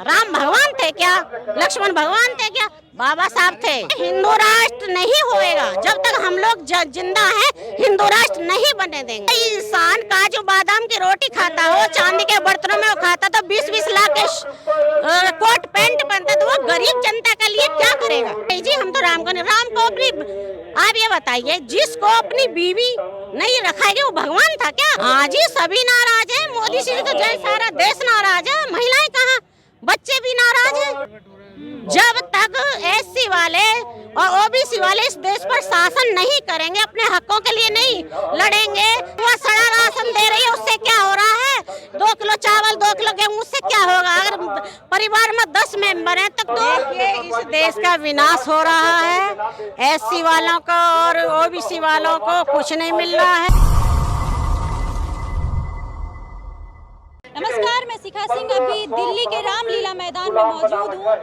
राम भगवान थे क्या? लक्ष्मण भगवान थे क्या? बाबा साहब थे। हिंदू राष्ट्र नहीं होएगा जब तक हम लोग जिंदा हैं। हिंदू राष्ट्र नहीं बने देंगे। इंसान काजू बादाम की रोटी खाता हो, चांदी के बर्तनों में वो खाता तो 20-20 लाख के कोट पैंट पहनता तो वो गरीब जनता के लिए क्या करेगा? जी हम तो राम को अपनी, आप ये बताइए, जिसको अपनी बीवी नहीं रखाएगी वो भगवान था क्या? आज ही सभी नाराज है। मोदी जी तो जय सारा देश नाराज है। महिलाएं कहाँ, बच्चे भी नाराज हैं। जब तक एससी वाले और ओबीसी वाले इस देश पर शासन नहीं करेंगे, अपने हकों के लिए नहीं लड़ेंगे, वो सड़ा राशन दे रही है उससे क्या हो रहा है? 2 किलो चावल 2 किलो गेहूं उससे क्या होगा? अगर परिवार में 10 मेंबर हैं तो देखिए इस देश का विनाश हो रहा है। एससी वालों को और ओबीसी वालों को कुछ नहीं मिल रहा है। नमस्कार, मैं शिखा सिंह अभी दिल्ली के रामलीला मैदान में मौजूद हूँ।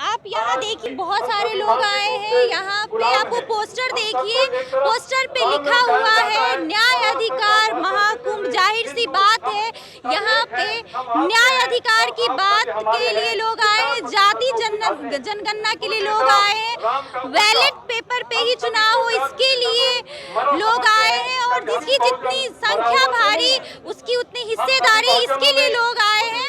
आप यहाँ देखिए बहुत सारे लोग आए हैं। यहाँ पे आपको पोस्टर देखिए, पोस्टर पे लिखा हुआ है न्याय अधिकार महाकुंभ। जाहिर सी बात है यहाँ पे न्याय अधिकार की बात के लिए लोग आए हैं, जाति जनगणना के लिए लोग आए हैं, बैलेट पेपर पे ही चुनाव हो इसके लिए लोग आए हैं और जिसकी जितनी संख्या भारी उसकी उतनी हिस्सेदारी इसके लिए लोग आए हैं।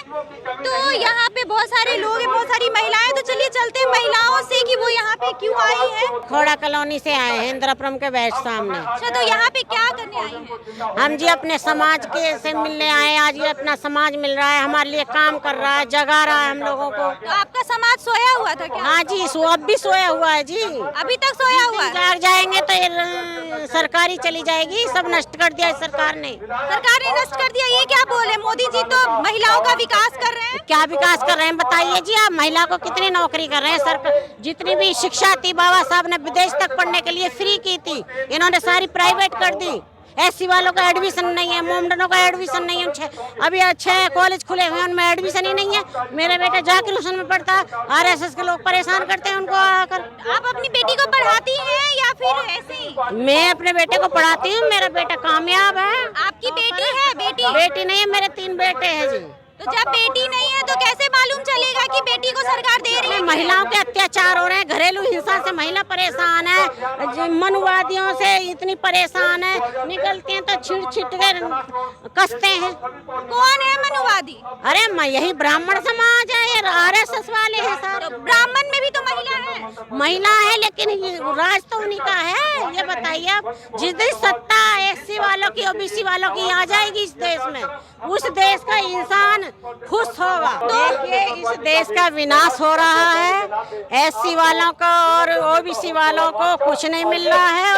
तो यहाँ पे बहुत सारे लोग हैं, बहुत सारी महिलाएं। तो चलिए चलते हैं महिलाओं से कि वो यहाँ पे क्यों आई है। खोड़ा कॉलोनी से आए हैं, इंदिरापुरम के बैठ सामने। अच्छा, तो यहाँ पे क्या करने आई हैं? हम जी अपने समाज के से मिलने आए। आज ये अपना समाज मिल रहा है, हमारे लिए काम कर रहा है, जगा रहा है हम लोगों को। तो आपका समाज सोया हुआ था क्या? हाँ जी, अब भी सोया हुआ है जी। अभी तक सोया हुआ है? जाग जाएंगे तो ये सरकारी चली जाएगी। सब नष्ट कर दिया सरकार ने। सरकार ने नष्ट कर दिया, ये क्या बोले? मोदी जी तो महिलाओं का विकास कर रहे हैं। क्या विकास कर रहे हैं बताइए जी आप? महिला को कितनी नौकरी कर रहे हैं? सरकार जितनी भी शिक्षा थी बाबा साहब ने विदेश तक पढ़ने के लिए फ्री की थी, इन्होंने सारी प्राइवेट कर दी। एससी वालों का एडमिशन नहीं है, मोमडनों का एडमिशन नहीं है। अभी 6 कॉलेज खुले हुए हैं, उनमें एडमिशन ही नहीं है। मेरा बेटा जाकिर हुसैन में पढ़ता, आरएसएस के लोग परेशान करते हैं उनको आकर। आप अपनी बेटी को पढ़ाती हैं या फिर ऐसे ही? मैं अपने बेटे को पढ़ाती हूँ, मेरा बेटा कामयाब है। आपकी बेटी है? बेटी नहीं है, मेरे 3 बेटे हैं जी। तो जब बेटी नहीं है तो कैसे मालूम चलेगा कि बेटी को सरकार दे रही है? महिलाओं के अत्याचार हो रहे हैं, घरेलू हिंसा से महिला परेशान है, मनुवादियों से इतनी परेशान है, निकलती हैं तो छिट के कसते हैं। कौन है मनुवादी? अरे यही ब्राह्मण समाज है, ये आरएसएस वाले हैं सारे। तो ब्राह्मण में भी तो महिला है? महिला है लेकिन राज तो उन्हीं का है। ये बताइए आप, जिस दिन सत्ता एससी वालों की ओबीसी वालों की आ जाएगी इस देश में, उस देश का इंसान खुश होगा। देखिए इस देश का विनाश हो रहा है। एससी वालों को और ओबीसी वालों को कुछ नहीं मिल रहा है।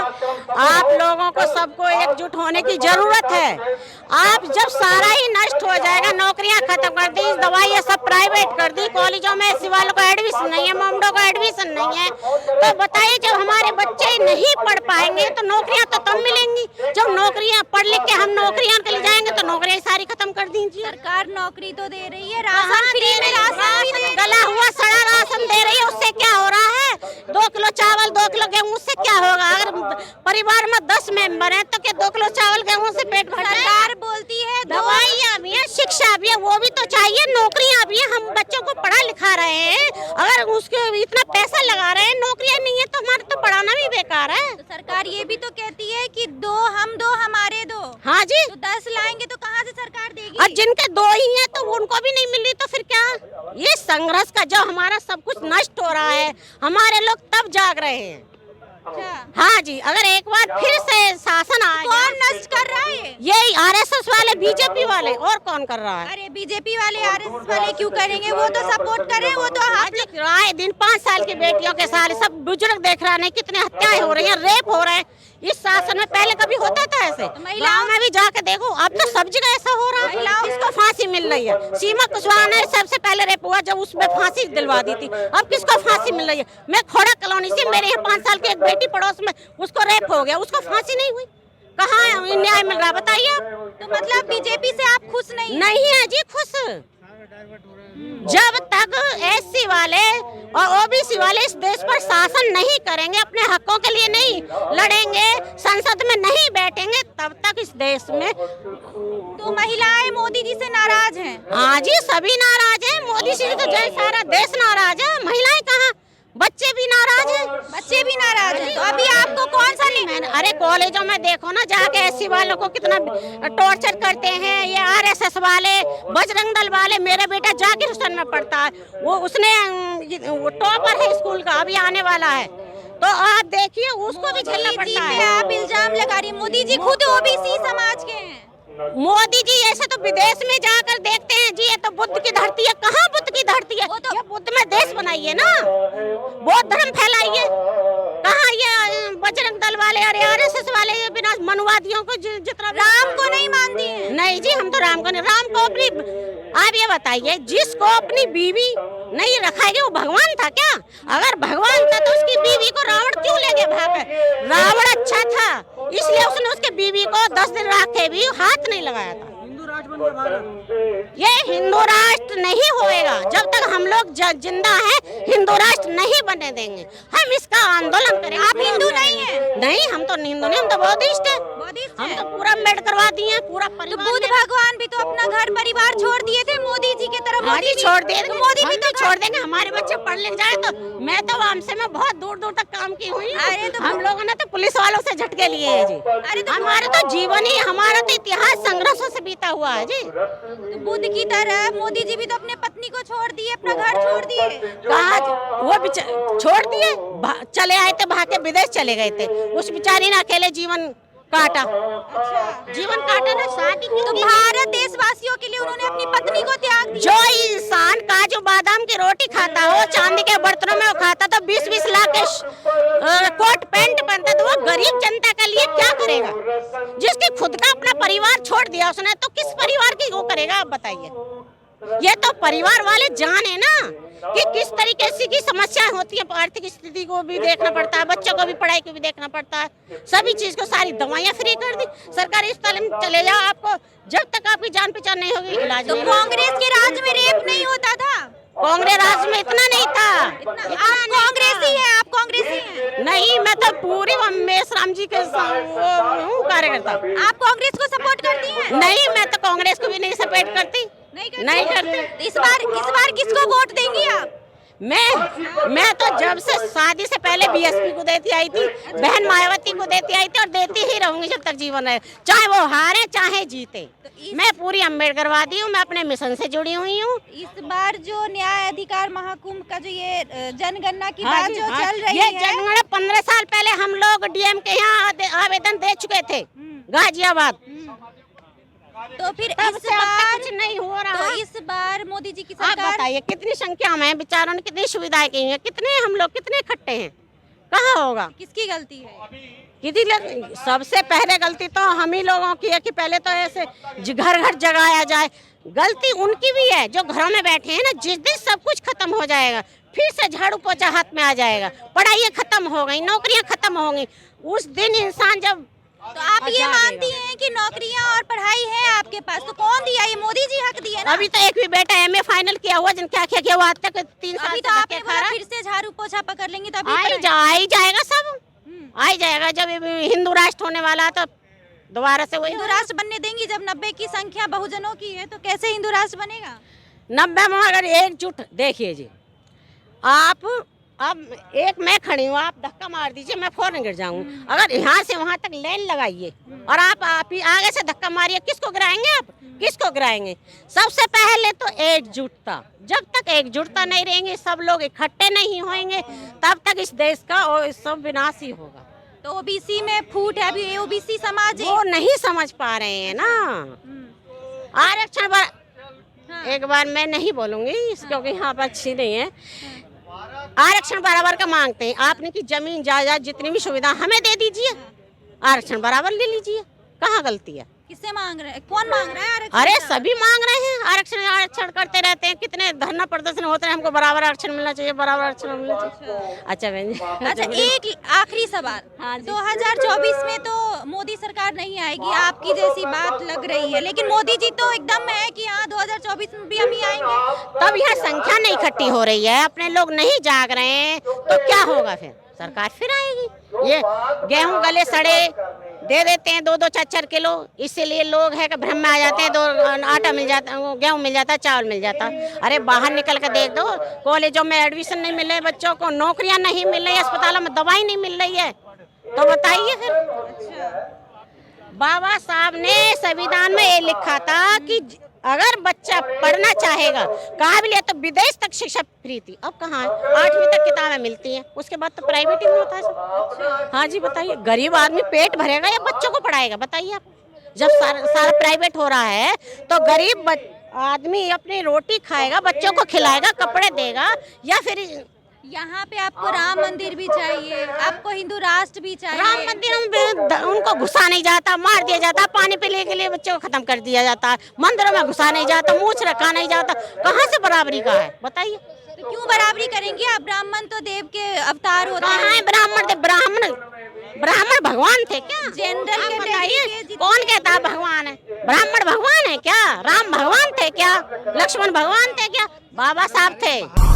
आप लोगों को सबको एकजुट होने की जरूरत है। आप जब सारा ही नष्ट हो जाएगा, नौकरियां खत्म कर दी, दवाइयां सब प्राइवेट कर दी, कॉलेजों में एससी वालों का एडमिशन नहीं है, मोमडो का एडमिशन नहीं है, तो बताइए जब हमारे बच्चे नहीं पढ़ पाएंगे तो नौकरियां तो तब मिलेंगी। जब नौकरियां पढ़ लिख के हम नौकरियां के लिए जाएंगे तो नौकरियां सारी खत्म कर दीजिए। सरकार नौकरी तो दे रही है, राशन फ्री में राशन गला हुआ सड़ा राशन दे रही है, उससे क्या हो रहा है? 2 किलो चावल 2 किलो गेहूं उससे क्या होगा? अगर परिवार में 10 मेंबर हैं तो क्या 2 किलो चावल गेहूं से पेट भर? सरकार बोलती है दवाइयाँ भी है, शिक्षा भी है, वो भी तो चाहिए, नौकरियाँ भी है। हम बच्चों को पढ़ा लिखा रहे हैं, अगर उसके इतना पैसा लगा रहे हैं, नौकरियाँ नहीं है तो हमारा तो पढ़ाना भी बेकार है। तो सरकार ये भी तो कहती है कि 2 हम 2 हमारे 2। हाँ जी, तो 10 लाएंगे तो कहाँ से सरकार देगी? और जिनके 2 ही हैं तो उनको भी नहीं मिली तो फिर क्या? ये संघर्ष का जो हमारा सब कुछ नष्ट हो रहा है, हमारे लोग तब जाग रहे हैं। अच्छा। हाँ जी, अगर एक बार फिर से शासन आ कौन नष्ट कर रहा है? ये आरएसएस वाले, बीजेपी वाले, और कौन कर रहा है? अरे बीजेपी वाले आरएसएस वाले क्यों करेंगे? वो तो सपोर्ट कर रहे हैं। वो तो आए दिन 5 साल की बेटियों के साथ सब बुजुर्ग देख रहे हैं, कितने हत्याएं हो रही हैं, रेप हो रहे हैं। इस शासन में पहले कभी होता था ऐसे? महिलाओं में भी जाके देखो, अब तो सब जगह ऐसा हो रहा है। महिलाओं इसको फांसी मिल रही है। सीमा कुशवाहा ने सबसे पहले रेप हुआ जब उसमें फांसी दिलवा दी थी, अब किसको फांसी मिल रही है? मैं खोड़ा कॉलोनी से, मेरे यहाँ 5 साल की एक बेटी पड़ोस में, उसको रेप हो गया, उसको फांसी नहीं हुई। कहाँ न्याय मिल रहा है बताइए आप? तो मतलब बीजेपी से आप खुश नहीं है जी? खुश जब तक एससी वाले और ओबीसी वाले इस देश पर शासन नहीं करेंगे, अपने हकों के लिए नहीं लड़ेंगे, संसद में नहीं बैठेंगे, तब तक इस देश में। तो महिलाएं मोदी जी से नाराज हैं? हाँ जी, सभी नाराज हैं। मोदी किसी तो जय सारा देश नाराज है, महिलाएं कहाँ, बच्चे भी नाराज हैं, बच्चे भी नाराज हैं। तो अभी आपको कौन सा नहीं? अरे कॉलेजों में देखो ना जाके एससी वालों को कितना टॉर्चर करते हैं, ये आरएसएस वाले, बजरंग दल वाले। मेरा बेटा जाकिर हुसैन में पढ़ता है, वो उसने टॉपर है स्कूल का, अभी आने वाला है, तो आप देखिए उसको भी झेलना पड़ता है। आप इल्जाम लगा रही हैं, मोदी जी खुद ओबीसी समाज के हैं। मोदी जी ऐसे तो विदेश में जाकर देखते हैं जी, ये तो बुद्ध की धरती है। कहाँ बुद्ध की धरती है? तो ये बुद्ध में देश बनाइए ना, बौद्ध धर्म फैलाइए। कहाँ ये बजरंग दल वाले और आरएसएस वाले बिना मनुवादियों को जितना राम को नहीं मानती हैं? नहीं जी, हम तो राम को नहीं, राम को अपनी, आप ये बताइए, जिसको अपनी बीवी नहीं रखाएगी वो भगवान था क्या? अगर भगवान था तो उसकी बीवी को रावण क्यों ले गया भाग? रावण अच्छा था इसलिए उसने उसके बीवी को 10 दिन रखे भी हाथ नहीं लगाया था। ये हिंदू राष्ट्र नहीं होएगा जब तक हम लोग जिंदा हैं, हिंदू राष्ट्र नहीं बनने देंगे। हम इसका आंदोलन करें। आप हिंदू नहीं हैं? नहीं, हम तो हिंदू नहीं, हम तो बौद्धिस्ट हैं। हम तो पूरा अम्बेडकरवा दिए, पूरा तो बुद्ध भगवान भी तो अपना घर परिवार छोड़ दिए थे मोदी जी की तरफ। मोदी छोड़ दिए, तो मोदी भी तो छोड़ देंगे। हमारे बच्चे पढ़ लिख जाए तो मैं तो हमसे मैं बहुत दूर दूर तक काम की हुई। अरे तो हम लोगों ने तो पुलिस वालों से झटके लिए हैं जी। अरे तो हमारा तो जीवन ही, हमारा तो इतिहास संघर्षों से बीता हुआ है जी। तो बुद्ध की तरह मोदी जी भी तो अपने पत्नी को छोड़ दिए, अपना घर छोड़ दिए। कहाँ वो छोड़ दिए, चले आए थे, भाग के विदेश चले गए थे। उस बेचारी ने अकेले जीवन काटा। अच्छा, जीवन काटा ना, शादी की। तो भारत देशवासियों के लिए उन्होंने अपनी पत्नी को त्याग दिया। जो इंसान काजू बादाम की रोटी खाता हो, चांदी के बर्तनों में वो खाता, तो 20-20 लाख के कोट पैंट पहनता, तो वो गरीब जनता के लिए क्या करेगा? जिसके खुद का अपना परिवार छोड़ दिया उसने, तो किस परिवार की वो करेगा? आप बताइए। ये तो परिवार वाले जाने ना कि किस तरीके से की समस्याएं होती है। आर्थिक स्थिति को भी देखना पड़ता है, बच्चों को भी पढ़ाई को भी देखना पड़ता है, सभी चीज को, सारी दवाइयाँ फ्री कर दी। सरकारी अस्पताल में चले जाओ, आपको जब तक आपकी जान पहचान नहीं होगी इलाज। तो कांग्रेस के राज में रेप नहीं होता था? कांग्रेस राज में इतना नहीं था। आप कांग्रेसी हैं? आप कांग्रेसी हैं? नहीं, मैं तो पूरी मेसराम जी के कार्यकर्ता। आप कांग्रेस को सपोर्ट करती हैं? नहीं, मैं तो कांग्रेस को भी नहीं सपोर्ट करती। नहीं करते। इस बार किसको वोट देंगी आप? मैं तो जब से शादी से पहले बीएसपी को देती आई थी, बहन मायावती को देती आई थी और देती ही रहूंगी जब तक जीवन है, चाहे वो हारे चाहे जीते। मैं पूरी अम्बेडकरवादी हूँ, मैं अपने मिशन से जुड़ी हुई हूँ। इस बार जो न्याय अधिकार महाकुंभ का जो ये जनगणना की बात जो चल रही ये है, जनगणना 15 साल पहले हम लोग डीएम के यहाँ आवेदन दे चुके थे, गाजियाबाद। तो फिर तब इस से अब बार तक कुछ नहीं हो रहा। तो इस बार मोदी जी की आप सरकार, बताइए कितनी संख्या में बेचारों ने कितनी सुविधाएं की हैं, कितने हम लोग कितने इकट्ठे हैं, कहाँ होगा? किसकी गलती है? किसी सबसे पहले गलती तो हम ही लोगों की है कि पहले तो ऐसे घर घर जगाया जाए। गलती उनकी भी है जो घरों में बैठे हैं ना। जिस दिन सब कुछ खत्म हो जाएगा, फिर से झाड़ू पोछा हाथ में आ जाएगा, पढ़ाइयाँ खत्म हो गई, नौकरियाँ खत्म हो गई, उस दिन इंसान जब। तो आप ये मानती हैं कि नौकरियां और पढ़ाई है आपके पास, तो कौन दिया? ये मोदी जी हक दिए ना। अभी तो एक भी बेटा एमए फाइनल किया हुआ, जिन क्या क्या किया हुआ आज तक 3 साल। अभी तो आपने बोला फिर से झाड़ू पोछा पकड़ लेंगे, तो अभी आ ही जाएगा सब, आ ही जाएगा। जब हिंदू राष्ट्र होने वाला है तो दोबारा से वही हिंदू राष्ट्र बनने देंगी? जब 90 की संख्या बहुजनों की है तो कैसे हिंदू राष्ट्र बनेगा? 90 में अगर एकजुट, देखिए जी, आप अब एक मैं खड़ी हूँ, आप धक्का मार दीजिए, मैं फौरन गिर जाऊँ। अगर यहाँ से वहाँ तक लाइन लगाइए और आप ही आगे से धक्का मारिए, किसको गिराएंगे आप? किसको गिराएंगे? सबसे पहले तो एकजुटता। जब तक एकजुटता नहीं रहेंगे, सब लोग इकट्ठे नहीं होंगे, तब तक इस देश का और सब विनाश ही होगा। तो ओबीसी में फूट है, अभी ओबीसी समाज वो नहीं समझ पा रहे हैं ना। आरक्षण एक बार मैं नहीं बोलूंगी क्योंकि यहाँ पर अच्छी नहीं है। आरक्षण बराबर का मांगते हैं, आपने की जमीन जायदाद जितनी भी सुविधा हमें दे दीजिए, आरक्षण बराबर ले लीजिए। कहाँ गलती है? किससे मांग रहे हैं? कौन मांग रहा है आरक्षण? अरे सभी मांग रहे हैं आरक्षण। आरक्षण करते रहते हैं, कितने धरना प्रदर्शन होते हैं, हमको बराबर आरक्षण मिलना चाहिए, बराबर आरक्षण मिलना चाहिए। अच्छा बहन जी, अच्छा एक आखिरी सवाल। हाँ जी। 2024 में तो मोदी सरकार नहीं आएगी आपकी जैसी बात लग रही है, लेकिन मोदी जी तो एकदम है कि हाँ 2024 में भी हम ही आएंगे। तब यहाँ संख्या नहीं इकट्ठी हो रही है, अपने लोग नहीं जाग रहे हैं, तो क्या होगा? फिर सरकार फिर आएगी। ये गेहूं गले सड़े, दे देते हैं 2-2 4-4 किलो, इसीलिए लोग है कि भ्रम में आ जाते हैं। 2 आटा मिल जाता, गेहूँ मिल जाता, चावल मिल जाता। अरे बाहर निकल कर देख दो, कॉलेजों में एडमिशन नहीं मिल रहे बच्चों को, नौकरियां नहीं मिल रही, अस्पतालों में दवाई नहीं मिल रही है, तो बताइए फिर। बाबा साहब ने संविधान में ये लिखा था कि अगर बच्चा पढ़ना चाहेगा, काबिलियत तो विदेश तक शिक्षा फ्री थी। अब कहाँ है? 8वीं तक किताबें मिलती हैं, उसके बाद तो प्राइवेट ही में होता है सब। हाँ जी बताइए, गरीब आदमी पेट भरेगा या बच्चों को पढ़ाएगा? बताइए आप। जब सारा प्राइवेट हो रहा है तो गरीब आदमी अपनी रोटी खाएगा, बच्चों को खिलाएगा, कपड़े देगा, या फिर यहाँ पे आपको राम मंदिर भी चाहिए, आपको हिंदू राष्ट्र भी चाहिए। राम मंदिर में उनको घुसा नहीं जाता, मार दिया जाता, पानी पीने के लिए बच्चों को खत्म कर दिया जाता है, मंदिरों में घुसा नहीं जाता, मूछ रखा नहीं जाता। कहाँ से बराबरी का है बताइए? तो क्यों बराबरी करेंगे आप? ब्राह्मण तो देव के अवतार होते कहाँ है ब्राह्मण? ब्राह्मण भगवान थे क्या? जनरल आप बताइए, कौन कहता है भगवान है? ब्राह्मण भगवान है क्या? राम भगवान थे क्या? लक्ष्मण भगवान थे क्या? बाबा साहब थे।